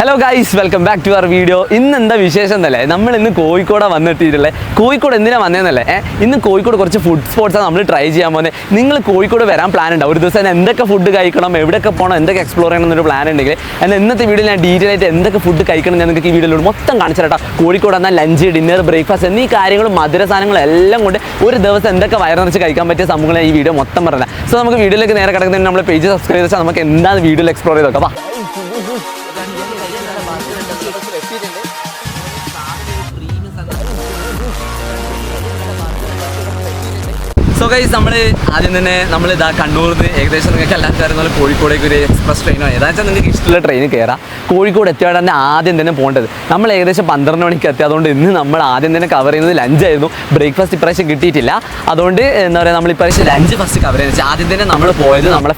Hello guys, welcome back to our video. ഇന്ന് എന്താ വിശേഷം എന്നല്ലേ, നമ്മൾ ഇന്ന് കോഴിക്കോട് വന്നെത്തിയിട്ടില്ലേ. കോഴിക്കോട് എന്തിനാണ് വന്നതെന്നല്ലേ, ഇന്ന് കോഴിക്കോട് കുറച്ച് ഫുഡ് സ്പോട്ട്സാണ് നമ്മൾ ട്രൈ ചെയ്യാൻ പോകുന്നത്. നിങ്ങൾ കോഴിക്കോട് വരാൻ പ്ലാൻ ഉണ്ടാവും, ഒരു ദിവസം എന്തൊക്കെ ഫുഡ് കഴിക്കണം, എവിടെയൊക്കെ പോകണം, എന്തൊക്കെ എക്സ്പ്ലോർ ചെയ്യണം എന്നൊരു പ്ലാൻ ഉണ്ടെങ്കിൽ എന്നാൽ ഇന്നത്തെ വീഡിയോയിൽ ഞാൻ ഡീറ്റെയിൽ ആയിട്ട് എന്തൊക്കെ ഫുഡ് കഴിക്കണം ഞാൻ നിങ്ങൾക്ക് ഈ വീഡിയോയിലൂടെ മൊത്തം കാണിച്ചു തരാം. കോഴിക്കോട് എന്നാൽ ലഞ്ച്, ഡിന്നർ, ബ്രേക്ക്ഫാസ്റ്റ് എന്നീ കാര്യങ്ങളും മധുര സാധനങ്ങളും എല്ലാം കൊണ്ട് ഒരു ദിവസം എന്തൊക്കെ വയറിറച്ച് കഴിക്കാൻ പറ്റിയ സംഭവങ്ങൾ ഈ വീഡിയോ മൊത്തം പറഞ്ഞത്. സോ നമുക്ക് വീഡിയോയിലേക്ക് നേരെ കിടക്കുന്നതിന് നമ്മൾ പേജ് സബ്സ്ക്രൈബ് ചെയ്താൽ നമുക്ക് എന്താണ് വീഡിയോയിൽ എക്സ്പ്ലോർ ചെയ്ത് നോക്കാം. സോ ഗൈസ്, നമ്മൾ ആദ്യം തന്നെ നമ്മളിതാ കണ്ണൂരിൽ നിന്ന് ഏകദേശം നിങ്ങൾക്ക് എല്ലാവർക്കും അറിയുന്ന കോഴിക്കോടേക്ക് ഒരു എക്സ്പ്രസ് ട്രെയിനോ ഏതാണെന്ന് നിങ്ങൾക്ക് ഇഷ്ടമുള്ള ട്രെയിൻ കയറാം. കോഴിക്കോട് എത്തിയാൽ തന്നെ ആദ്യം തന്നെ പോകേണ്ടത് നമ്മൾ ഏകദേശം 12 മണിക്ക് എത്തി. അതുകൊണ്ട് ഇന്ന് നമ്മൾ ആദ്യം തന്നെ കവർ ചെയ്യുന്നത് ലഞ്ചായിരുന്നു. ബ്രേക്ക്ഫാസ്റ്റ് ഇപ്രാവശ്യം കിട്ടിയിട്ടില്ല. അതുകൊണ്ട് എന്താ പറയുക, നമ്മൾ ഇപ്രാവശ്യം ലഞ്ച് ഫസ്റ്റ് കവർ ചെയ്യുന്നത്. ആദ്യം തന്നെ നമ്മൾ പോയത് നമ്മളെ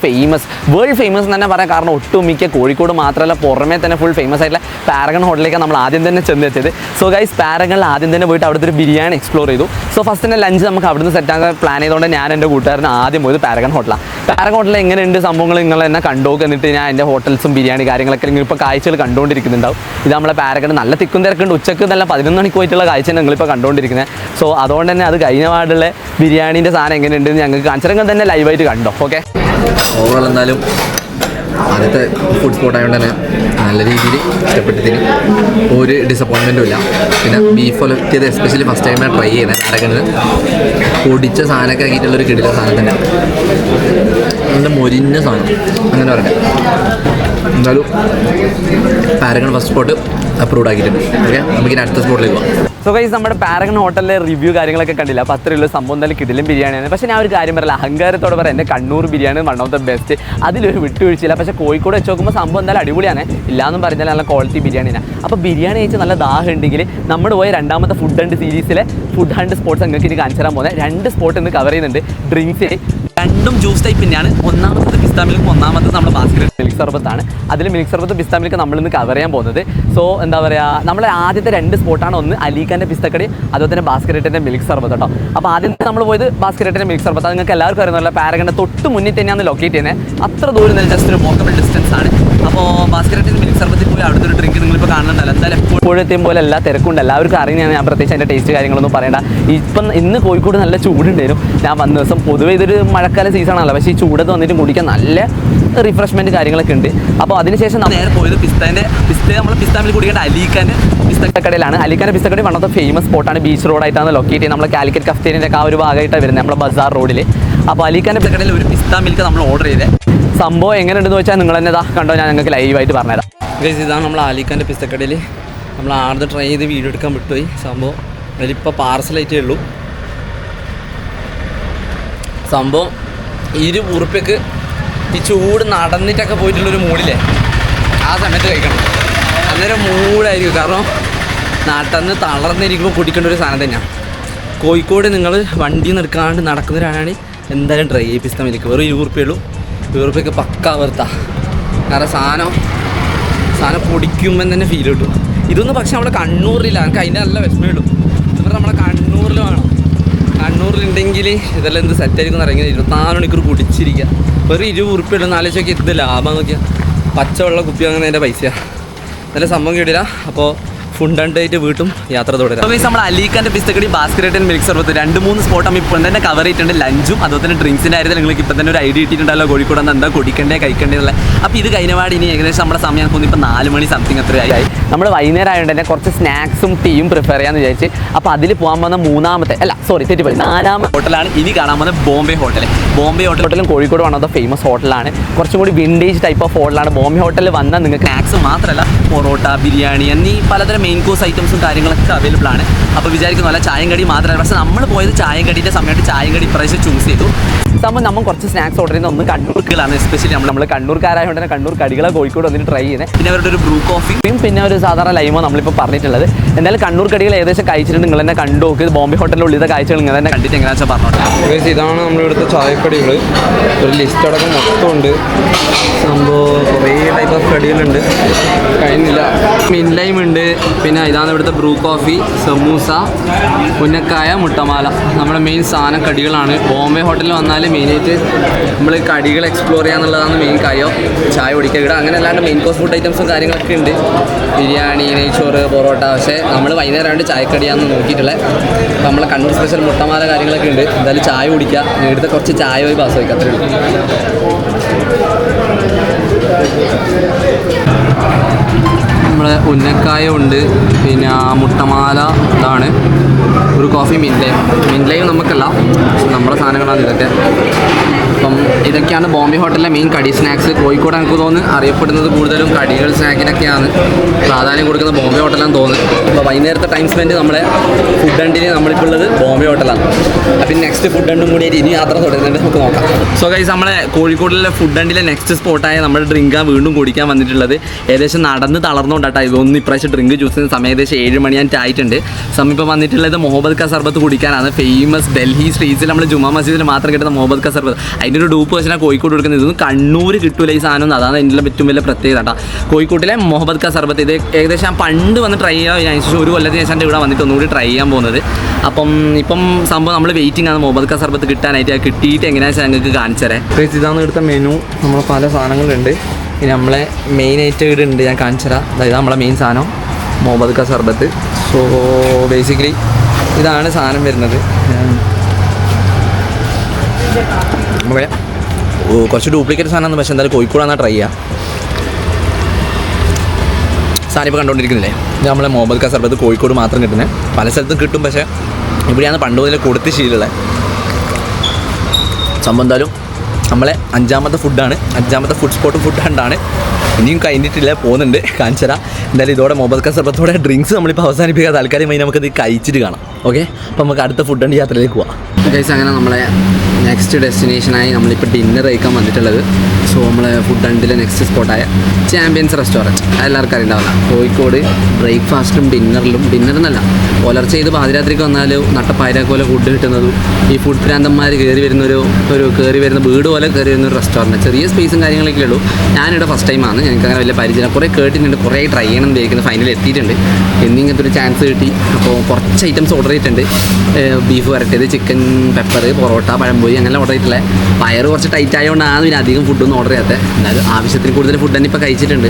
വേൾഡ് ഫേമസ് എന്ന് തന്നെ പറയാം. കാരണം ഒട്ടുമിക്ക കോഴിക്കോട് മാത്രമല്ല പുറമേ തന്നെ ഫുൾ ഫേമസ് ആയിട്ടുള്ള പാരഗൺ ഹോട്ടലിലേക്കാണ് നമ്മൾ ആദ്യം തന്നെ ചെന്നെത്തിയത്. സോ ഗൈസ്, പാരഗണിൽ ആദ്യം തന്നെ പോയിട്ട് അവിടുത്തെ ഒരു ബിരിയാണി എക്സ്പ്ലോർ ചെയ്തു. സോ ഫസ്റ്റ് തന്നെ ലഞ്ച് നമുക്ക് അവിടുന്ന് സെറ്റാക്കാൻ പ്ലാൻ ചെയ്തുകൊണ്ട് ഞാൻ എൻ്റെ കൂട്ടുകാരന് ആദ്യം പോയത് പാരഗൺ ഹോട്ടലാണ്. പാരഗൺ ഹോട്ടലിൽ എങ്ങനെയുണ്ട് സംഭവങ്ങൾ നിങ്ങൾ എന്നെ കണ്ടുപോകുക. എന്നിട്ട് ഞാൻ എൻ്റെ ഹോട്ടൽസും ബിരിയാണി കാര്യങ്ങളൊക്കെ ഇപ്പോൾ കാഴ്ചകൾ കണ്ടുകൊണ്ടിരിക്കുന്നുണ്ടാവും. ഇത് നമ്മളെ പാരഗൺ നല്ല തിക്കും തിരക്കുണ്ട്. ഉച്ചക്ക് നല്ല 11 മണിക്ക് പോയിട്ടുള്ള കാഴ്ച നിങ്ങളിപ്പോൾ കണ്ടുകൊണ്ടിരിക്കുന്നത്. സോ അതുകൊണ്ട് തന്നെ അത് കഴിഞ്ഞ പാടുള്ള ബിരിയാണീൻ്റെ സാധനം എങ്ങനെയുണ്ടെന്ന് ഞങ്ങൾക്ക് കാണിച്ചിറങ്ങാൻ തന്നെ ലൈവായിട്ട് കണ്ടോ. ഓക്കെ, ഓവറോൾ എന്തായാലും ആദ്യത്തെ ഫുഡ് സ്പോട്ട് ആയതുകൊണ്ട് തന്നെ നല്ല രീതിയിൽ ഇഷ്ടപ്പെട്ടതിന് ഒരു ഡിസപ്പോയിൻമെൻറ്റും ഇല്ല. പിന്നെ ബീഫ് ഒലത്തിയത് എസ്പെഷ്യലി ഫസ്റ്റ് ടൈമാണ് ട്രൈ ചെയ്യുന്നത്. പാരഗണിൽ പൊടിച്ച സാധനമൊക്കെ ആക്കിയിട്ടുള്ളൊരു കിടില സാധനം തന്നെ, നല്ല മൊരിഞ്ഞ സാധനം അങ്ങനെ പറയട്ടെ. എന്തായാലും പാരഗൺ ഫസ്റ്റ് സ്പോട്ട് അപ്രൂവ്ഡ് ആക്കിയിട്ടുണ്ട്. ഓക്കെ, നമുക്ക് ഇനി അടുത്ത സ്പോട്ടിലേക്ക് പോകാം. സോ ഗൈസ്, നമ്മുടെ പാരഗൺ ഹോട്ടലിലെ റിവ്യൂ കാര്യങ്ങളൊക്കെ കണ്ടില്ല. അപ്പോൾ അത്രയുള്ള സംഭവം എന്തായാലും കിടിലൻ ബിരിയാണിയാണ്. പക്ഷേ ഞാൻ ഒരു കാര്യം പറയില്ല, അഹങ്കാരത്തോടെ പറയാം, എൻ്റെ Kannur biryani one of the best. അതിലൊരു വിട്ടുവീഴ്ചയില്ല. പക്ഷേ കോഴിക്കോട് വെച്ച് നോക്കുമ്പോൾ സംഭവം എന്തായാലും അടിപൊളിയാണ്. ഇല്ലാന്നും പറഞ്ഞാൽ നല്ല ക്വാളിറ്റി ബിരിയാണിയാണ്. അപ്പോൾ ബിരിയാണി കഴിച്ച് നല്ല ദാഹം ഉണ്ടെങ്കിൽ നമ്മൾ പോയ രണ്ടാമത്തെ ഫുഡ് ഹണ്ട് സീരീസിലെ ഫുഡ് ഹണ്ട് സ്പോട്ട്സ് നിങ്ങൾക്ക് ഇനി കാണിച്ചു തരാൻ പോകുന്നത്. 2 സ്പോട്ട് ഇന്ന് കവർ ചെയ്യുന്നുണ്ട്. ഡ്രിങ്ക്സ് രണ്ടും ജ്യൂസ് ടൈപ്പ് തന്നെയാണ്. ഒന്നാമത്തത് പിസ്ത മിൽക്ക്, ഒന്നാമത്തത് നമ്മുടെ ബാസ്ക്കറ്റ് മിൽക്ക് സർബത്താണ്. അതിൽ മിൽക്ക് സർബത്ത് പിസ്ത മിൽക്ക് നമ്മളിന്ന് കവർ ചെയ്യാൻ പോകുന്നത്. സോ എന്താ പറയുക, നമ്മളെ ആദ്യത്തെ 2 സ്പോട്ടാണ്. ഒന്ന് അലീഖാൻ്റെ പിസ്തക്കടി, അതുപോലെ തന്നെ ബാസ്ക്കറ്റിൻ്റെ മിൽക്ക് സർബത്ത് കേട്ടോ. അപ്പോൾ ആദ്യം നമ്മൾ പോയത് ബാസ്ക്കറ്റിൻ്റെ മിൽക്ക് സർബത്ത്. അത് നിങ്ങൾക്ക് എല്ലാവർക്കും അറിയുന്നല്ലോ, പാരഗണിൻ്റെ തൊട്ട് മുന്നിൽ തന്നെയാണ് ലൊക്കേറ്റ് ചെയ്യുന്നത്. അത്ര ദൂരം തന്നെ, ജസ്റ്റ് ഒരു വോക്കബിൾ ഡിസ്റ്റൻസ് ആണ്. അപ്പോൾ ബാസ്ക്കറ്റിൻ്റെ മിൽക്ക് സർബത്തിൽ പോയി അവിടുത്തെ ഒരു ഡ്രിങ്ക് നിങ്ങളിപ്പോൾ കാണുന്നുണ്ടല്ലോ. എന്തായാലും എപ്പോഴും എത്തിയും പോലെ എല്ലാ തിരക്കുണ്ട്, എല്ലാവർക്കും അറിയുന്നതാണ്. ഞാൻ പ്രത്യേകിച്ച് അതിൻ്റെ ടേസ്റ്റ് കാര്യങ്ങളൊന്നും പറയേണ്ട. ഇന്ന് കോഴിക്കോട് നല്ല ചൂടുണ്ടായിരുന്നു. ഞാൻ വന്ന ദിവസം പൊതുവേ ഇതൊരു മഴക്കാല സീസണാണല്ലോ, പക്ഷേ ഈ ചൂടത്ത് വന്നിട്ട് കുടിക്കാൻ നല്ല റിഫ്രഷ്മെൻറ്റ് കാര്യങ്ങളൊക്കെ ഉണ്ട്. അപ്പോൾ അതിനുശേഷം നമ്മൾ നേരെ പോയത് പിസ്ത നമ്മൾ പിസ്താമിൽ കുടിക്കേണ്ട അലീഖാൻ്റെ പിസ്തക്കടയിലാണ്. അലീഖാൻ്റെ പിസ്തക്കടി വൺ ഓഫ് ദ ഫേമസ് സ്പോട്ടാണ്. ബീച്ച് റോഡായിട്ടാണ് ലൊക്കേറ്റ് ചെയ്യുന്നത്. നമ്മൾ കാലിക്കറ്റ് കഫ്തേരിൻ്റെ ആ ഒരു ഭാഗമായിട്ടാണ് വരുന്നത്, നമ്മുടെ ബസാർ റോഡിൽ. അപ്പോൾ അലീഖാൻ്റെ പിസ്തക്കടയിൽ ഒരു പിസ്ത മിൽക്ക് നമ്മൾ ഓർഡർ ചെയ്തത്. സംഭവം എങ്ങനെയുണ്ടെന്ന് വെച്ചാൽ നിങ്ങൾ തന്നെ ഇതാ കണ്ടോ, ഞാൻ നിങ്ങൾക്ക് ലൈവായിട്ട് പറഞ്ഞുതരാം. ഗൈസ്, ഇതാണ് നമ്മൾ അലീഖാൻ്റെ പിസ്തക്കടയിൽ. നമ്മൾ ആദ്യം ട്രൈ ചെയ്ത് വീഡിയോ എടുക്കാൻ വിട്ടുപോയി. സംഭവം അതിലിപ്പോൾ പാർസലായിട്ടേ ഉള്ളൂ. സംഭവം 20 ഉറുപ്പ്യക്ക് ഈ ചൂട് നടന്നിട്ടൊക്കെ പോയിട്ടുള്ളൊരു മൂടില്ലേ, ആ സമയത്ത് കഴിക്കണം. അന്നേരം മൂടായിരിക്കും. കാരണം നാട്ടിൽ നിന്ന് തളർന്നിരിക്കുമ്പോൾ കുടിക്കേണ്ട ഒരു സാധനം തന്നെയാണ്. കോഴിക്കോട് നിങ്ങൾ വണ്ടിയിൽ നിന്ന് എടുക്കാണ്ട് നടക്കുന്നവരാണെങ്കിൽ എന്തായാലും ട്രൈ ചെയ്യും പിസ്ത മിൽക്ക്. വെറും 20 ഉറുപ്പ്യേ ഉള്ളൂ. 20 ഉറുപ്പ്യക്ക് പക്കാ വെറുത്താ. കാരണം സാധനം പൊടിക്കുമ്പോൾ തന്നെ ഫീൽ കിട്ടും. ഇതൊന്നും പക്ഷേ നമ്മുടെ കണ്ണൂരിലില്ല. എനിക്ക് അതിൻ്റെ നല്ല വിഷമേ ഉള്ളൂ. ഇതുപോലെ നമ്മുടെ കണ്ണൂരിൽ വേണം. കണ്ണൂരിലുണ്ടെങ്കിൽ ഇതെല്ലാം എന്ത് സെറ്റായിരിക്കും ഇറങ്ങി 24 മണിക്കൂർ കുടിച്ചിരിക്കുക. വെറും 20 ഉറുപ്പ്യ ഉള്ളൂ. ആലോചിച്ച് നോക്കി, ഇത് ലാഭം നോക്കിയാൽ പച്ചവെള്ളം കുപ്പി അങ്ങനെ അതിൻ്റെ പൈസയാണ്. നല്ല സംഭവം കേട്ടില്ല. അപ്പോൾ ഫുഡ് ഹണ്ടായിട്ട് വീട്ടും യാത്ര തുടരാം. അപ്പോൾ നമ്മൾ അലീഖാൻ്റെ പിസ്തക്കടി, ബാസ്ക്കറ്റ് മിൽക്ക് സർബത്ത് 2-3 സ്പോട്ട് നമ്മൾ ഇപ്പോൾ തന്നെ കവർ ചെയ്തിട്ടുണ്ട്. ലഞ്ചും അതുപോലെ തന്നെ ഡ്രിങ്ക്സിൻ്റെ കാര്യത്തിൽ നിങ്ങൾക്ക് ഇപ്പോൾ തന്നെ ഒരു ഐഡിയ കിട്ടിയിട്ടുണ്ടല്ലോ കോഴിക്കോട് എന്താ കുടിക്കേണ്ടേ കഴിക്കേണ്ടതല്ല. അപ്പോൾ ഇത് കഴിഞ്ഞപാട് ഇനി ഏകദേശം നമ്മുടെ സമയം ഇപ്പോൾ 4 മണി സംതിങ് അത്രയായി. നമ്മൾ വൈകുന്നേരം ആയതുകൊണ്ട് തന്നെ കുറച്ച് സ്നാക്സും ടീയും പ്രിഫർ ചെയ്യാമെന്ന് വിചാരിച്ച്. അപ്പോൾ അതിൽ പോകാൻ പോകുന്ന 4ാമത്തെ ഹോട്ടലാണ് ഇനി കാണാൻ പോകുന്നത് ബോംബെ ഹോട്ടൽ. ബോംബെ ഹോട്ടലും Kozhikode one of the famous ഹോട്ടലാണ്. കുറച്ചും കൂടി വിൻറ്റേജ് ടൈപ്പ് ഓഫ് ഹോട്ടലാണ്. ബോംബെ ഹോട്ടലിൽ വന്നാൽ നിങ്ങൾക്ക് സ്നാക്സ് മാത്രമല്ല പൊറോട്ട, ബിരിയാണി എന്നീ പലതരം മെയിൻ കോഴ്സ് ഐറ്റംസും കാര്യങ്ങളൊക്കെ അവൈലബിൾ ആണ്. അപ്പോൾ വിചാരിക്കുന്നല്ല ചായയും കടി മാത്രമല്ല. പക്ഷേ നമ്മൾ പോയത് ചായയും കടീൻ്റെ സമയത്ത് ചായയും കടി ഇപ്രാവശ്യം ചൂസ് ചെയ്തു. സംഭവം നമ്മൾ കുറച്ച് സ്നാക്സ് ഓർഡർ ചെയ്യുന്ന ഒന്ന് കണ്ണൂർക്കുകളാണ്. എസ്പെഷ്യലി നമ്മൾ കണ്ണൂർക്കാരായതുകൊണ്ട് തന്നെ കണ്ണൂർ കടികളെ കോഴിക്കോട് വന്നിട്ട് ട്രൈ ചെയ്യുന്നത്. പിന്നെ അവരുടെ ഒരു ബ്രൂ കോഫിയും പിന്നെ ഒരു സാധാരണ ലൈമോ നമ്മളിപ്പോൾ പറഞ്ഞിട്ടുള്ളത്. എന്തായാലും കണ്ണൂർ കടികൾ ഏകദേശം കഴിച്ചിട്ട് നിങ്ങൾ തന്നെ കണ്ടു നോക്കി. ബോംബെ ഹോട്ടലിൻ്റെ ഉള്ളിലത്തെ കാഴ്ചകൾ നിങ്ങൾ തന്നെ കണ്ടിട്ട് എങ്ങനെയാണെന്ന് വെച്ചാൽ പറഞ്ഞോട്ടെ. ഇതാണ് നമ്മളിവിടുത്തെ ചായക്കടികൾ. ഒരു ലിസ്റ്റ് അടക്കം മൊത്തമുണ്ട്. സംഭവം കുറേ ടൈപ്പ് ഓഫ് കടികളുണ്ട്, കഴിയുന്നില്ല. മിൻ ലൈം ഉണ്ട്, പിന്നെ ഇതാണ് ഇവിടുത്തെ ബ്രൂ കോഫി, സമൂസ, ഉന്നക്കായ, മുട്ടമാല. നമ്മുടെ മെയിൻ സാധനം കടികളാണ്. ബോംബെ ഹോട്ടലിൽ വന്നാൽ മെയിനായിട്ട് നമ്മൾ കടികൾ എക്സ്പ്ലോർ ചെയ്യാന്നുള്ളതാണ് മെയിൻ കാര്യം. ചായ കുടിക്കുക ഇവിടെ അങ്ങനെ അല്ലാണ്ട് മെയിൻ കോഴ്സ് ഫുഡ് ഐറ്റംസും കാര്യങ്ങളൊക്കെ ഉണ്ട്. ബിരിയാണി, നെയ്ച്ചോറ്, പൊറോട്ട. പക്ഷേ നമ്മൾ വൈകുന്നേരം ആയിട്ട് ചായക്കടിയാന്ന് നോക്കിയിട്ടുള്ളത്. അപ്പോൾ നമ്മളെ കണ്ണൂർ സ്പെഷ്യൽ മുട്ടമാല കാര്യങ്ങളൊക്കെ ഉണ്ട്. എന്തായാലും ചായ കുടിക്കുക, ഇവിടുത്തെ കുറച്ച് ചായ പോയി പാസ് വയ്ക്കുക, അത്രയേ ഉള്ളൂ. നമ്മളെ ഉന്നക്കായ ഉണ്ട്, പിന്നെ മുട്ടമാല ഇതാണ്, ഒരു കോഫി, മിൻലൈം നമുക്കല്ല, നമ്മുടെ സാധനങ്ങളാണ് ഇതൊക്കെ. അപ്പം ഇതൊക്കെയാണ് ബോംബെ ഹോട്ടലിലെ മെയിൻ കടി സ്നാക്സ്. കോഴിക്കോട് എനിക്ക് തോന്നുന്നു അറിയപ്പെടുന്നത് കൂടുതലും കടികൾ സ്നാക്കിനൊക്കെയാണ് പ്രാധാന്യം കൊടുക്കുന്നത് ബോംബെ ഹോട്ടലാണെന്ന് തോന്നുന്നു. അപ്പോൾ വൈകുന്നേരത്തെ ടൈം സ്പെൻഡ് നമ്മളെ ഫുഡ് അണ്ടിന് നമ്മളിപ്പോൾ ഉള്ളത് ബോംബെ ഹോട്ടലാണ്. അപ്പം നെക്സ്റ്റ് ഫുഡ് അണ്ടും കൂടി ഇനി യാത്ര തുടരുന്നുണ്ട്, നമുക്ക് നോക്കാം. സോ ഗൈസ്, നമ്മളെ കോഴിക്കോടിലെ ഫുഡ് അണ്ടിലെ നെക്സ്റ്റ് സ്പോട്ടായ നമ്മൾ ഡ്രിങ്കാണ് വീണ്ടും കുടിക്കാൻ വന്നിട്ടുള്ളത്. ഏകദേശം നടന്ന് തളർന്നുകൊണ്ടാട്ടോ ഇതൊന്നും ഇപ്രാവശ്യം ഡ്രിങ്ക് ജ്യൂസ് ചെയ്യുന്ന സമയം ഏകദേശം 7 മണിയായിട്ടായിട്ടുണ്ട്. സമയം ഇപ്പോൾ വന്നിട്ടുള്ളത് മുഹമ്മദ് ക സർബത്ത് കുടിക്കാനാണ്. ഫേമസ് ഡൽഹി സ്ട്രീറ്റ്സിൽ നമ്മൾ ജുമാ മസ്ജിദിൽ മാത്രം കിട്ടുന്ന മുഹമ്മദ് ക സർബത്ത്. അതിൻ്റെ ഒരു ഡൂപ്പ് വെച്ചാൽ കോഴിക്കോട് കൊടുക്കുന്നത്. ഇതൊന്നും കണ്ണൂർ കിട്ടൂല ഈ സാധനം. അതാണ് അതിൻ്റെ ഏറ്റവും വലിയ പ്രത്യേകത കേട്ടോ. കോഴിക്കോട്ടിലെ മുഹമ്മദ് ക സർബത്ത് ഇത് ഏകദേശം ഞാൻ പണ്ട് വന്ന് ട്രൈ ചെയ്യാൻ ശേഷം ഒരു കൊല്ലത്തിന് ശേഷം ഇവിടെ വന്നിട്ട് ഒന്നുകൂടി ട്രൈ ചെയ്യാൻ പോകുന്നത്. ഇപ്പം സംഭവം നമ്മൾ വെയിറ്റിംഗ് ആണ് മുഹമ്മദ് ക സർബത്ത് കിട്ടാനായിട്ട്. കിട്ടിയിട്ട് എങ്ങനെയാണെന്ന് വെച്ചാൽ ഞങ്ങൾക്ക് കാണിച്ചു തരാം. ഇതാണ് ഇവിടുത്തെ മെനു. നമ്മൾ പല സാധനങ്ങളുണ്ട്. ഇനി നമ്മളെ മെയിനായിട്ട് ഇവിടെ ഉണ്ട്, ഞാൻ കാണിച്ചു തരാം. അതായത് നമ്മളെ മെയിൻ സാധനം മുഹമ്മദ് ക സർബത്ത്. സോ ബേസിക്കലി ഇതാണ് സാധനം വരുന്നത്. കുറച്ച് ഡ്യൂപ്ലിക്കേറ്റ് സാധനമാണ്, പക്ഷേ എന്തായാലും കോഴിക്കോടാണ് ട്രൈ ചെയ്യുക. സാധനം ഇപ്പോൾ കണ്ടുകൊണ്ടിരിക്കുന്നില്ലേ, ഇത് നമ്മളെ മുഹമ്മദ് ക സർബത്ത് കോഴിക്കോട് മാത്രം കിട്ടുന്നത്. പല സ്ഥലത്തും കിട്ടും, പക്ഷേ ഇവിടെയാണ് പണ്ട് മുതലേ കൊടുത്ത് ശീലമുള്ളത് സംഭവം. എന്തായാലും നമ്മളെ 5ാമത്തെ ഫുഡാണ്, 5ാമത്തെ ഫുഡ് സ്പോട്ട് ഫുഡ് ഹണ്ടാണ്. ഇനിയും കഴിഞ്ഞിട്ടില്ല, പോകുന്നുണ്ട്, കാണിച്ചു തരാം. എന്തായാലും ഇതോടെ മുഹമ്മദ് ക സർബത്തോടെ ഡ്രിങ്ക്സ് നമ്മളിപ്പോൾ അവസാനിപ്പിക്കുക. താൽക്കാലികമായി നമുക്കത് കഴിച്ചിട്ട് കാണാം. ഓക്കെ, അപ്പോൾ നമുക്ക് അടുത്ത ഫുഡ് ഹണ്ട് യാത്രയിലേക്ക് പോവാം. ഗൈസ്, അങ്ങനെ നമ്മളെ നെക്സ്റ്റ് ഡെസ്റ്റിനേഷനായി നമ്മളിപ്പോൾ ഡിന്നർ കഴിക്കാൻ വന്നിട്ടുള്ളത്. സോ നമ്മളെ ഫുഡ് ഹണ്ടിലെ നെക്സ്റ്റ് സ്പോട്ടായ ചാമ്പ്യൻസ് റെസ്റ്റോറൻറ്റ് എല്ലാവർക്കും അറിയുണ്ടാവില്ല. കോഴിക്കോട് ബ്രേക്ക്ഫാസ്റ്റിലും ഡിന്നറെന്നല്ല പുലർച്ചെ ചെയ്ത് പാതിരാത്രിക്ക് വന്നാൽ നട്ടപ്പായരാക്ക് പോലെ ഫുഡ് കിട്ടുന്നതും ഈ ഫുഡ് ഭ്രാന്തന്മാർ കയറി വരുന്ന വീട് പോലെ കയറി വരുന്ന ഒരു റെസ്റ്റോറൻറ്റ്. ചെറിയ സ്പേസും കാര്യങ്ങളൊക്കെ ഉള്ളൂ. ഞാനിവിടെ ഫസ്റ്റ് ടൈമാണ്, എനിക്കങ്ങനെ വലിയ പരിചയം. കുറേ കേട്ടിട്ടുണ്ട്, കുറേ ട്രൈ ചെയ്യണം എന്ന് വിചാരിക്കുന്നത്. ഫൈനലിൽ എത്തിയിട്ടുണ്ട്. എന്നിങ്ങനത്തെ ഒരു ചാൻസ് കിട്ടി. അപ്പോൾ കുറച്ച് ഐറ്റംസ് ഓർഡർ ചെയ്തിട്ടുണ്ട്. ബീഫ് വരട്ടിയത്, ചിക്കൻ പെപ്പർ, പൊറോട്ട, പഴംപൊരി അങ്ങനെ ഓർഡർ ചെയ്തിട്ടുള്ള. വയറ് കുറച്ച് ടൈറ്റ് ആയതുകൊണ്ടാണ് പിന്നെ അധികം ഫുഡൊന്നും ഓർഡർ ചെയ്യാത്തത്. എന്തായാലും ആവശ്യത്തിന് കൂടുതൽ ഫുഡ് തന്നെ ഇപ്പോൾ കഴിച്ചിട്ടുണ്ട്.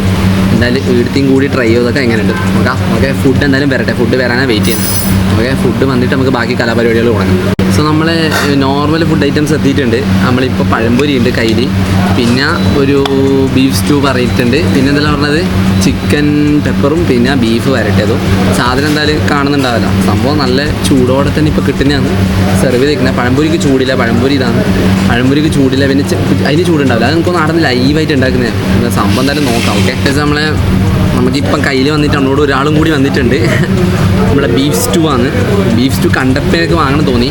എന്തായാലും ഇവിടുത്തെയും കൂടി ട്രൈ ചെയ്തൊക്കെ എങ്ങനെയുണ്ട് നോക്കാം. ഓക്കെ, ഫുഡ് എന്തായാലും വരട്ടെ. ഫുഡ് വരാനാണ് വെയിറ്റ് ചെയ്യുന്നത്. ഓക്കെ, ഫുഡ് വന്നിട്ട് നമുക്ക് ബാക്കി കലാപരിപാടികൾ തുടങ്ങാം. സോ നമ്മൾ നോർമൽ ഫുഡ് ഐറ്റംസ് എത്തിയിട്ടുണ്ട്. നമ്മളിപ്പോൾ പഴംപൊരി ഉണ്ട് കയ്യിൽ, പിന്നെ ഒരു ബീഫ് സ്റ്റൂ പറഞ്ഞിട്ടുണ്ട്, പിന്നെ എന്തെല്ലാം പറഞ്ഞത് ചിക്കൻ പെപ്പറും പിന്നെ ബീഫ് വരട്ടിയതും. സാധനം എന്തായാലും കാണുന്നുണ്ടാവില്ല, സംഭവം നല്ല ചൂടോടെ തന്നെ ഇപ്പോൾ കിട്ടുന്നതാണ് സെർവ് ചെയ്തിരിക്കുന്നത്. പഴംപൊരിക്ക് ചൂടില്ല, പഴംപൊരി ഇതാണ്. പഴംപൊരിക്ക് ചൂടില്ല, പിന്നെ അതിന് ചൂടുണ്ടാവില്ല. അത് നമുക്ക് നടന്ന് ലൈവായിട്ട് ഉണ്ടാക്കുന്നതാണ്. സംഭവം എന്തായാലും നോക്കാം. ഓക്കെ, നമുക്കിപ്പം കയ്യിൽ വന്നിട്ട് നമ്മളോട് ഒരാളും കൂടി വന്നിട്ടുണ്ട്. നമ്മുടെ ബീഫ് സ്റ്റൂ ആണ്. ബീഫ് സ്റ്റൂ കണ്ടപ്പോൾ എനിക്ക് വാങ്ങണം തോന്നി.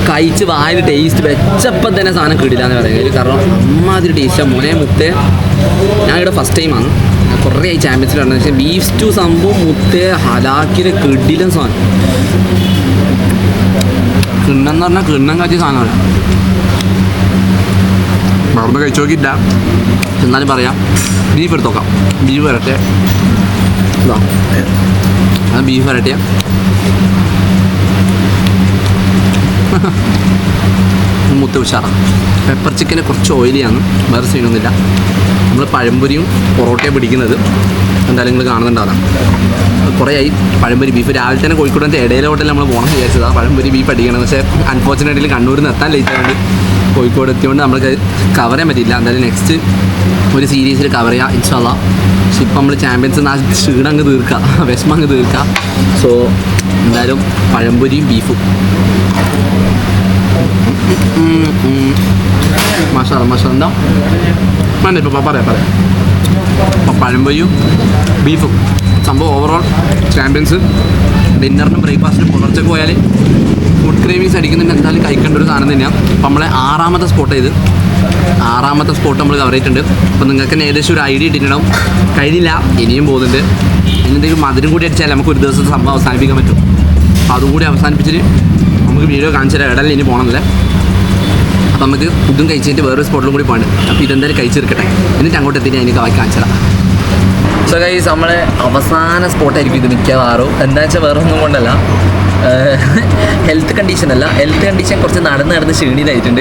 കഴിച്ച് വായിൽ ടേസ്റ്റ് വെച്ചപ്പം തന്നെ സാധനം കിടില്ല എന്ന് പറയുന്നത്. കാരണം അമ്മാതിരി ടേസ്റ്റാണ് മോനെ മുത്തേ. ഞാനിവിടെ ഫസ്റ്റ് ടൈമാണ്, കുറേ ആയി ചാമ്പ്യൻസിൽ കണ്ടത്. പക്ഷേ ബീഫ് സ്റ്റൂ സംഭവം മുത്തേ ഹലാക്കിലെ കിടിലൻ സാധനം. കിണ്ണെന്ന് പറഞ്ഞാൽ കിണ്ണം കാച്ചിയ സാധനമല്ല. മറന്ന് കഴിച്ചു നോക്കിയില്ല, എന്നാലും പറയാം. ബീഫ് എടുത്ത് നോക്കാം. ബീഫ് വരട്ടെ, ഇതാ അത് ബീഫ് വരട്ടിയ മുത്ത ഉഷാറാണ്. പെപ്പർ ചിക്കന് കുറച്ച് ഓയിലിയാണ്, വേറെ സീനൊന്നുമില്ല. നമ്മൾ പഴംപൊരിയും പൊറോട്ടയും പിടിക്കുന്നത് എന്തായാലും നിങ്ങൾ കാണുന്നുണ്ടാകാം. കുറേ ആയി പഴംപൊരി ബീഫ്. രാവിലെ തന്നെ കോഴിക്കോടത്തെ ഇടയിലെ ഹോട്ടലിൽ നമ്മൾ പോകണം വിചാരിച്ചതാണ് പഴംപൊരി ബീഫ് അടിക്കണം. പക്ഷേ അൺഫോർച്ചുനേറ്റ്ലി കണ്ണൂരിൽ നിന്ന് എത്താൻ ലേറ്റ് ആയതുകൊണ്ട് കോഴിക്കോട് എത്തിയതുകൊണ്ട് നമുക്ക് കവർ ചെയ്യാൻ പറ്റിയില്ല. എന്തായാലും നെക്സ്റ്റ് ഒരു സീരീസിൽ കവർ ചെയ്യാം ഇൻഷാ അല്ലാഹ്. പക്ഷെ ഇപ്പം നമ്മൾ ചാമ്പ്യൻസ് ആ ക്ഷീണം അങ്ങ് തീർക്കാം, വിഷമം അങ്ങ് തീർക്കാം. സോ എന്തായാലും പഴംപൊരിയും ബീഫും മസാല എന്താ വേണ്ട ഇപ്പം പറയാം. അപ്പം പഴംപൊരിയും ബീഫും സംഭവം ഓവറോൾ ചാമ്പ്യൻസ് ഡിന്നറിനും ബ്രേക്ക്ഫാസ്റ്റിനും പുലർച്ചയ്ക്ക് പോയാൽ ഫുഡ് ക്രേവിങ്സ് അടിക്കുന്നുണ്ട്. എന്തായാലും കഴിക്കേണ്ട ഒരു സാധനം തന്നെയാണ്. അപ്പം നമ്മളെ 6ാമത്തെ സ്പോട്ട് ചെയ്ത് 6ാമത്തെ സ്പോട്ട് നമ്മൾ കവർ ചെയ്തിട്ടുണ്ട്. അപ്പം നിങ്ങൾക്ക് തന്നെ ഏകദേശം ഒരു ഐഡിയ ഇട്ടിട്ടുണ്ടാവും. കഴിഞ്ഞില്ല, ഇനിയും പോകുന്നുണ്ട്. എന്തെങ്കിലും മധുരം കൂടി അടിച്ചാൽ നമുക്ക് ഒരു ദിവസം സംഭവം അവസാനിപ്പിക്കാൻ പറ്റും. അപ്പോൾ അതും കൂടി അവസാനിപ്പിച്ചിട്ട് നമുക്ക് വീഡിയോ കാണിച്ചു തരാം. ഇടയിൽ ഇനി പോകണമെന്നില്ല. അപ്പോൾ നമുക്ക് ഫുഡും കഴിച്ചിട്ട് വേറൊരു സ്പോട്ടിലും കൂടി പോകണം. അപ്പോൾ ഇതെന്തായാലും കഴിച്ചെടുക്കട്ടെ, എന്നിട്ട് അങ്ങോട്ട് എത്തിയിട്ട് എനിക്ക് കാണിച്ചു തരാം. സോ ഗൈസ്, നമ്മളെ അവസാന സ്പോട്ടായിരിക്കും ഇത് മിക്കവാറും. എന്താ വെച്ചാൽ വേറെ ഒന്നും കൊണ്ടല്ല, ഹെൽത്ത് കണ്ടീഷൻ കുറച്ച് നടന്ന് ക്ഷീണിതായിട്ടുണ്ട്.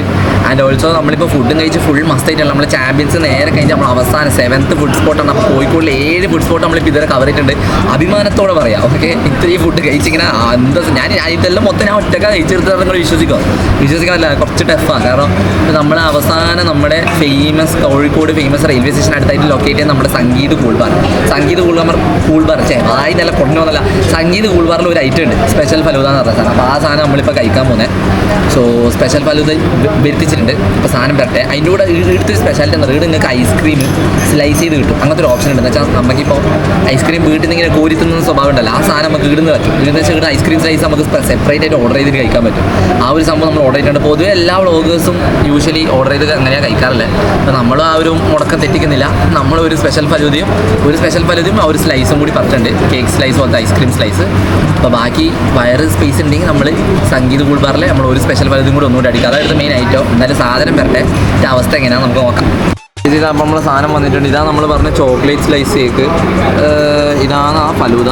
ആൻഡ് ഓൾസോ നമ്മളിപ്പോൾ ഫുഡും കഴിച്ച് ഫുൾ മസ്റ്റായിട്ടല്ല, നമ്മൾ ചാമ്പ്യൻസ് നേരെ കഴിഞ്ഞ് നമ്മൾ അവസാനം 7th ഫുഡ് സ്പോട്ടാണ്. അപ്പോൾ കോഴിക്കോടിൽ 7 ഫുഡ് സ്പോട്ട് നമ്മളിപ്പോൾ ഇതുവരെ കവർ ചെയ്തിട്ടുണ്ട്. അഭിമാനത്തോടെ പറയാം. ഓക്കെ, ഇത്രയും ഫുഡ് കഴിച്ചിങ്ങനെ എന്താ ഞാൻ ഇതെല്ലാം മൊത്തം ഞാൻ ഒറ്റക്കാണ് കഴിച്ചെടുത്തത് നിങ്ങൾ വിശ്വസിക്കാനല്ല, കുറച്ച് ടഫാണ്. കാരണം നമ്മൾ അവസാനം നമ്മുടെ കോഴിക്കോട് ഫേമസ് റെയിൽവേ സ്റ്റേഷൻ അടുത്തായിട്ട് ലൊക്കേറ്റ് ചെയ്യുന്ന നമ്മുടെ സംഗീത് കൂൾ ബാർ ആയി നല്ല കൊണ്ടുവന്നല്ല. സംഗീത് കൂൾ ബാറിൽ ഒരു ഐറ്റം ഉണ്ട്, സ്പെഷ്യൽ ഫലൂദ എന്ന് പറഞ്ഞ സാധനം. അപ്പോൾ ആ സാധനം നമ്മളിപ്പോൾ കഴിക്കാൻ പോകുന്നത്. സോ സ്പെഷ്യൽ ഫലൂദ വരുത്തിച്ചിട്ടുണ്ട്. ഇപ്പോൾ സാധനം വരട്ടെ. അതിൻ്റെ കൂടെ ഇവിടുത്തെ സ്പെഷ്യാലിറ്റി എന്താ പറയുക, നിങ്ങൾക്ക് ഐസ്ക്രീം സ്ലൈസ് ചെയ്ത് കിട്ടും. അങ്ങനത്തെ ഒരു ഓപ്ഷൻ ഉണ്ട്. എന്ന് വെച്ചാൽ നമുക്കിപ്പോൾ ഐസ്ക്രീം വീട്ടിൽ നിന്ന് ഇങ്ങനെ കോരി തിന്നുന്ന സ്വഭാവം ഉണ്ടല്ലോ, ആ സാധനം നമുക്ക് ഇടുന്ന് പറ്റും. ഇതെന്ന് വെച്ചാൽ ഇവിടെ ഐസ്ക്രീം സ്ലൈസ് നമുക്ക് സെപ്പറേറ്റ് ആയിട്ട് ഓർഡർ ചെയ്തിട്ട് കഴിക്കാൻ പറ്റും. ആ ഒരു സംഭവം നമ്മൾ ഓർഡർ ചെയ്തിട്ടുണ്ട്. പൊതുവെ എല്ലാ വ്ളോഗേഴ്സും യൂഷ്വലി ഓർഡർ ചെയ്ത് അങ്ങനെയാണ് കഴിക്കാറില്ല. അപ്പോൾ നമ്മൾ ആ ഒരു മുടക്കം തെറ്റിക്കുന്നില്ല. നമ്മൾ ഒരു സ്പെഷ്യൽ ഫലൂദയും ആ ഒരു സ്ലൈസും കൂടി പറഞ്ഞിട്ടുണ്ട്, കേക്ക് സ്ലൈസ് പോലത്തെ ഐസ്ക്രീം സ്ലൈസ്. അപ്പോൾ ബാക്കി വയറ് സ്പേസ് ഉണ്ടെങ്കിൽ നമ്മൾ സംഗീത് കൂൾ ബാറിൽ നമ്മൾ ഒരു സ്പെഷ്യൽ ഫലൂദയും കൂടി ഒന്നുകൂടി അടിക്കുക. അതായത് മെയിൻ ഐറ്റം. എന്നാലും സാധനം വരട്ടെ, അവസ്ഥ എങ്ങനെയാണെന്ന് നമുക്ക് നോക്കാം. അപ്പോൾ നമ്മൾ സാധനം വന്നിട്ടുണ്ട്. ഇതാണ് നമ്മൾ പറഞ്ഞ ചോക്ലേറ്റ് സ്ലൈസ് കേക്ക്. ഇതാണ് ആ ഫലൂദ.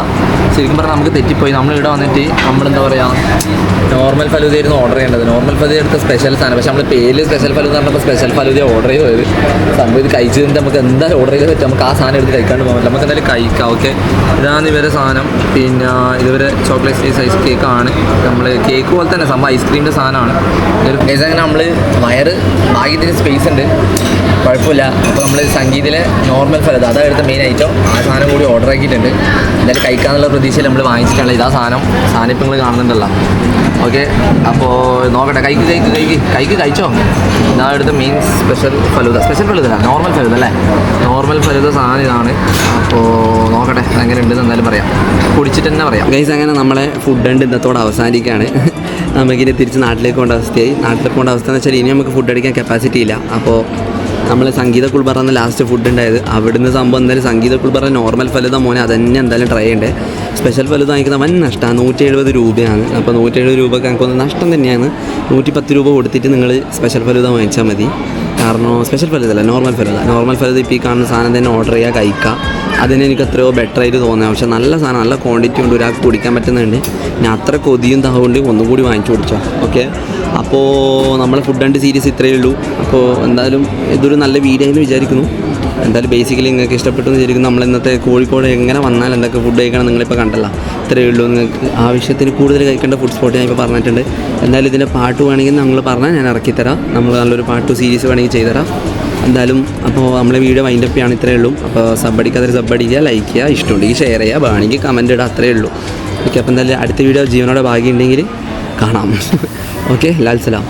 ശരിക്കും പറഞ്ഞാൽ നമുക്ക് തെറ്റിപ്പോയി. നമ്മളിവിടെ വന്നിട്ട് നമ്മളെന്താ പറയുക, നോർമൽ ഫലൂദയായിരുന്നു ഓർഡർ ചെയ്യേണ്ടത്. നോർമൽ ഫലൂദ എടുത്ത സ്പെഷ്യൽ സാധനം. പക്ഷേ നമ്മൾ പേരിൽ സ്പെഷ്യൽ ഫലൂദ പറഞ്ഞപ്പോൾ സ്പെഷ്യൽ ഫലൂദ ഓർഡർ ചെയ്ത് പോയത്. സംഭവം ഇത് കഴിച്ച് കഴിഞ്ഞിട്ട് നമുക്ക് എന്തായാലും ഓർഡർ ചെയ്ത് പറ്റും. നമുക്ക് ആ സാധനം എടുത്ത് കഴിക്കാണ്ട് പോകാൻ പറ്റില്ല. നമുക്ക് എന്തായാലും കഴിക്കാം. ഓക്കെ, ഇതാണ് ഇവരെ സാധനം. പിന്നെ ഇതുവരെ ചോക്ലേറ്റ് സ്ലൈസ് ഐസ് കേക്കാണ്. നമ്മൾ കേക്ക് പോലെ തന്നെ സംഭവം ഐസ്ക്രീമിൻ്റെ സാധനമാണ്. അങ്ങനെ നമ്മൾ വയറ് ഭാഗ്യത്തിന് സ്പേസ് ഉണ്ട്, കുഴപ്പമില്ല. അപ്പോൾ നമ്മൾ സംഗീതിലെ നോർമൽ ഫലൂദ അതാണ് എടുത്ത മെയിൻ ഐറ്റം. ആ സാധനം കൂടി ഓർഡർ ആക്കിയിട്ടുണ്ട്. എന്തായാലും കഴിക്കാനുള്ള പ്രതീക്ഷയിൽ നമ്മൾ വാങ്ങിച്ചിട്ടാണ്. ഇതാ സാധനം ഇപ്പം നിങ്ങൾ കാണുന്നുണ്ടല്ലോ. ഓക്കെ, അപ്പോൾ നോക്കട്ടെ. കഴിച്ചോ. ഇതാ എടുത്ത main special falooda normal falooda അല്ലേ, നോർമൽ ഫലൂദ സാധനം ഇതാണ്. അപ്പോൾ നോക്കട്ടെ എങ്ങനെ ഉണ്ടെന്ന് എന്തായാലും പറയാം, കുടിച്ചിട്ട് തന്നെ പറയാം. ഗൈസ്, അങ്ങനെ നമ്മളെ ഫുഡ് ഉണ്ട് ഇന്നത്തോടെ അവസാനിക്കുകയാണ്. നമുക്കിനി തിരിച്ച് നാട്ടിലേക്ക് പോകേണ്ട അവസ്ഥയായി. നാട്ടിലേക്ക് പോകേണ്ട അവസ്ഥ എന്ന് വെച്ചാൽ ഇനി നമുക്ക് ഫുഡ് അടിക്കാൻ കപ്പാസിറ്റി ഇല്ല. അപ്പോൾ നമ്മൾ സംഗീത കുൾബറാണ് ലാസ്റ്റ് ഫുഡ് ഉണ്ടായത്. അവിടുന്ന് സംഭവം എന്തായാലും സംഗീത കുൾബറ നോർമൽ ഫലൂദ മോനെ അതന്നെ എന്തായാലും ട്രൈ ചെയ്യണ്ടേ. സ്പെഷ്യൽ ഫലൂദ വാങ്ങിക്കുന്ന വൻ നഷ്ടമാണ്, 170 രൂപയാണ്. അപ്പോൾ 170 രൂപയ്ക്ക് എനിക്കൊന്ന് നഷ്ടം തന്നെയാണ്. 110 രൂപ കൊടുത്തിട്ട് നിങ്ങൾ സ്പെഷ്യൽ ഫലൂദ വാങ്ങിച്ചാൽ മതി. കാരണം സ്പെഷ്യൽ ഫലൂദ അല്ല, നോർമൽ ഫലൂദ ഇപ്പോൾ ഈ കാണുന്ന സാധനം തന്നെ ഓർഡർ ചെയ്യുക, കഴിക്കുക. അതിന് എനിക്ക് എത്രയോ ബെറ്റർ ആയിട്ട് തോന്നുന്നത്. പക്ഷേ നല്ല സാധനം, നല്ല ക്വാണ്ടിറ്റി കൊണ്ട് ഒരാൾക്ക് കുടിക്കാൻ പറ്റുന്നുണ്ട്. ഞാൻ അത്ര കൊതിയും താവുകൊണ്ട് ഒന്നുകൂടി വാങ്ങിച്ചു കുടിച്ചോ. ഓക്കെ, അപ്പോൾ നമ്മളെ ഫുഡ് ആൻഡ് സീരീസ് ഇത്രയേ ഉള്ളൂ. അപ്പോൾ എന്തായാലും ഇതൊരു നല്ല വീഡിയോ എന്ന് വിചാരിക്കുന്നു. എന്തായാലും ബേസിക്കലി നിങ്ങൾക്ക് ഇഷ്ടപ്പെട്ടു എന്ന് വിചാരിക്കുന്നു. നമ്മൾ ഇന്നത്തെ കോഴിക്കോട് എങ്ങനെ വന്നാൽ എന്തൊക്കെ ഫുഡ് കഴിക്കണം നിങ്ങളിപ്പോൾ കണ്ടല്ലോ. ഇത്രയേ ഉള്ളൂ. നിങ്ങൾക്ക് ആവശ്യത്തിന് കൂടുതൽ കഴിക്കേണ്ട ഫുഡ് സ്പോട്ട് ഞാൻ ഇപ്പോൾ പറഞ്ഞിട്ടുണ്ട്. എന്തായാലും ഇതിൻ്റെ പാട്ട് വേണമെങ്കിൽ നിങ്ങൾ പറഞ്ഞാൽ ഞാൻ ഇറക്കിത്തരാം. നമ്മൾ നല്ലൊരു പാട്ട് സീരീസ് വേണമെങ്കിൽ ചെയ്തുതരാം. എന്തായാലും അപ്പോൾ നമ്മളെ വീഡിയോ വൈൻഡപ്പ് ചെയ്യാണ്. ഇത്രയേ ഉള്ളൂ. അപ്പോൾ സബ്ബടിക്കാതെ സബ്ബടിക്കുക, ലൈക്ക് ചെയ്യുക, ഇഷ്ടമുണ്ടെങ്കിൽ ഷെയർ ചെയ്യുക, വേണമെങ്കിൽ കമൻറ്റ് ഇടുക. അത്രയേ ഉള്ളൂ. ഓക്കെ, അപ്പോൾ എന്തായാലും അടുത്ത വീഡിയോ ജീവനോടെ ഭാഗ്യമുണ്ടെങ്കിൽ കാണാം. ഓക്കെ, ലാൽ സലാം.